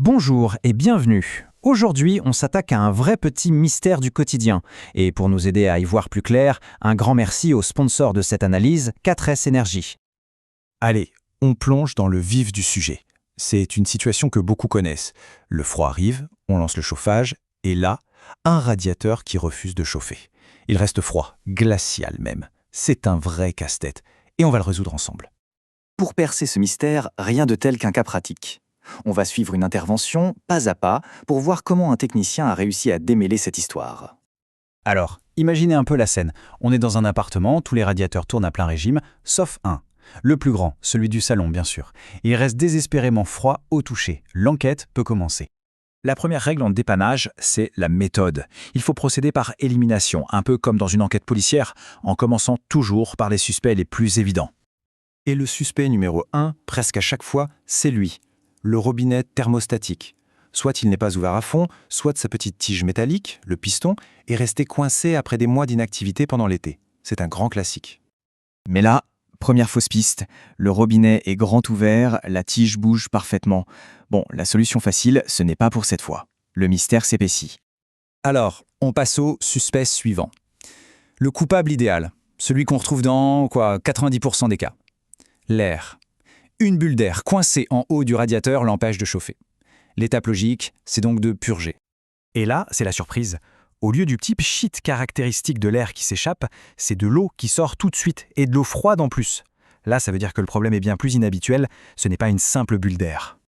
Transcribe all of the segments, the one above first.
Bonjour et bienvenue. Aujourd'hui, on s'attaque à un vrai petit mystère du quotidien. Et pour nous aider à y voir plus clair, un grand merci au sponsor de cette analyse, 4S Énergie. Allez, on plonge dans le vif du sujet. C'est une situation que beaucoup connaissent. Le froid arrive, on lance le chauffage, et là, un radiateur qui refuse de chauffer. Il reste froid, glacial même. C'est un vrai casse-tête, et on va le résoudre ensemble. Pour percer ce mystère, rien de tel qu'un cas pratique. On va suivre une intervention, pas à pas, pour voir comment un technicien a réussi à démêler cette histoire. Alors, imaginez un peu la scène. On est dans un appartement, tous les radiateurs tournent à plein régime, sauf un. Le plus grand, celui du salon bien sûr. Il reste désespérément froid au toucher. L'enquête peut commencer. La première règle en dépannage, c'est la méthode. Il faut procéder par élimination, un peu comme dans une enquête policière, en commençant toujours par les suspects les plus évidents. Et le suspect numéro 1, presque à chaque fois, c'est lui. Le robinet thermostatique. Soit il n'est pas ouvert à fond, soit sa petite tige métallique, le piston, est resté coincé après des mois d'inactivité pendant l'été. C'est un grand classique. Mais là, première fausse piste, le robinet est grand ouvert, la tige bouge parfaitement. Bon, la solution facile, ce n'est pas pour cette fois. Le mystère s'épaissit. Alors, on passe au suspect suivant. Le coupable idéal, celui qu'on retrouve dans 90% des cas. L'air. Une bulle d'air coincée en haut du radiateur l'empêche de chauffer. L'étape logique, c'est donc de purger. Et là, c'est la surprise. Au lieu du petit pchit caractéristique de l'air qui s'échappe, c'est de l'eau qui sort tout de suite, et de l'eau froide en plus. Là, ça veut dire que le problème est bien plus inhabituel, ce n'est pas une simple bulle d'air.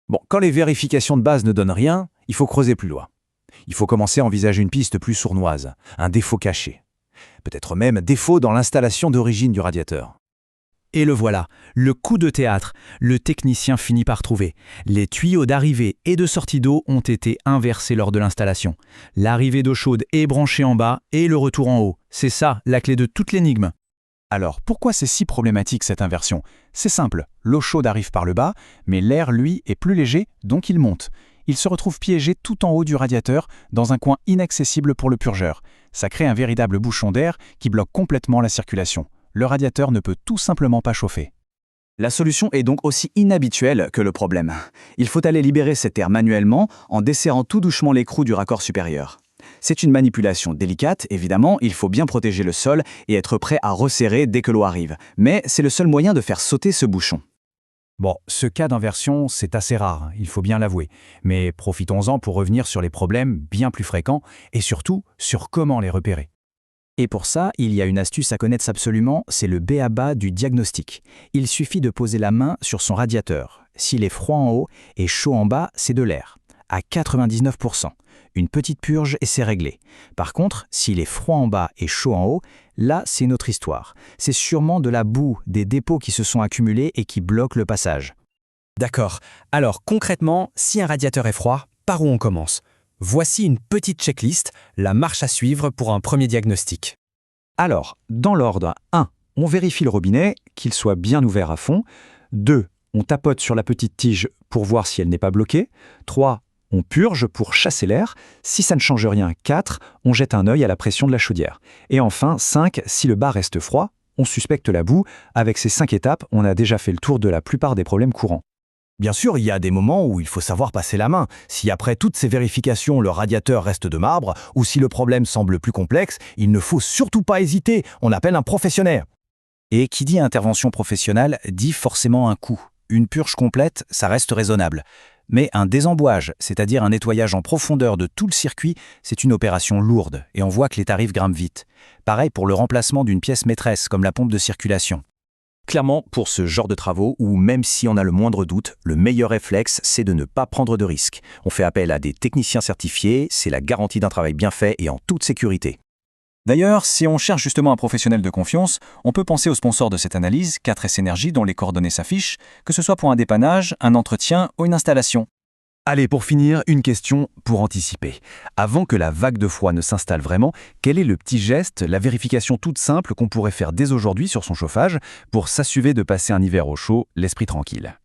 Bon, quand les vérifications de base ne donnent rien, il faut creuser plus loin. Il faut commencer à envisager une piste plus sournoise, un défaut caché. Peut-être même défaut dans l'installation d'origine du radiateur. Et le voilà, le coup de théâtre. Le technicien finit par trouver. Les tuyaux d'arrivée et de sortie d'eau ont été inversés lors de l'installation. L'arrivée d'eau chaude est branchée en bas et le retour en haut. C'est ça, la clé de toute l'énigme. Alors, pourquoi c'est si problématique cette inversion? C'est simple, l'eau chaude arrive par le bas, mais l'air, lui, est plus léger, donc il monte. Il se retrouve piégé tout en haut du radiateur, dans un coin inaccessible pour le purgeur. Ça crée un véritable bouchon d'air qui bloque complètement la circulation. Le radiateur ne peut tout simplement pas chauffer. La solution est donc aussi inhabituelle que le problème. Il faut aller libérer cet air manuellement en desserrant tout doucement l'écrou du raccord supérieur. C'est une manipulation délicate, évidemment, il faut bien protéger le sol et être prêt à resserrer dès que l'eau arrive. Mais c'est le seul moyen de faire sauter ce bouchon. Bon, ce cas d'inversion, c'est assez rare, il faut bien l'avouer. Mais profitons-en pour revenir sur les problèmes bien plus fréquents et surtout sur comment les repérer. Et pour ça, il y a une astuce à connaître absolument, c'est le b.a.-ba du diagnostic. Il suffit de poser la main sur son radiateur. S'il est froid en haut et chaud en bas, c'est de l'air. À 99%. Une petite purge et c'est réglé. Par contre, s'il est froid en bas et chaud en haut, là, c'est une autre histoire. C'est sûrement de la boue, des dépôts qui se sont accumulés et qui bloquent le passage. D'accord. Alors concrètement, si un radiateur est froid, par où on commence ? Voici une petite checklist, la marche à suivre pour un premier diagnostic. Alors, dans l'ordre, 1. On vérifie le robinet, qu'il soit bien ouvert à fond. 2. On tapote sur la petite tige pour voir si elle n'est pas bloquée. 3. On purge pour chasser l'air. Si ça ne change rien, 4. On jette un œil à la pression de la chaudière. Et enfin, 5. Si le bas reste froid, on suspecte la boue. Avec ces 5 étapes, on a déjà fait le tour de la plupart des problèmes courants. Bien sûr, il y a des moments où il faut savoir passer la main. Si après toutes ces vérifications, le radiateur reste de marbre, ou si le problème semble plus complexe, il ne faut surtout pas hésiter, on appelle un professionnel. Et qui dit intervention professionnelle dit forcément un coût. Une purge complète, ça reste raisonnable. Mais un désembouage, c'est-à-dire un nettoyage en profondeur de tout le circuit, c'est une opération lourde, et on voit que les tarifs grimpent vite. Pareil pour le remplacement d'une pièce maîtresse, comme la pompe de circulation. Clairement, pour ce genre de travaux où même si on a le moindre doute, le meilleur réflexe, c'est de ne pas prendre de risques. On fait appel à des techniciens certifiés, c'est la garantie d'un travail bien fait et en toute sécurité. D'ailleurs, si on cherche justement un professionnel de confiance, on peut penser au sponsor de cette analyse, 4S Énergie, dont les coordonnées s'affichent, que ce soit pour un dépannage, un entretien ou une installation. Allez, pour finir, une question pour anticiper. Avant que la vague de froid ne s'installe vraiment, quel est le petit geste, la vérification toute simple qu'on pourrait faire dès aujourd'hui sur son chauffage pour s'assurer de passer un hiver au chaud, l'esprit tranquille?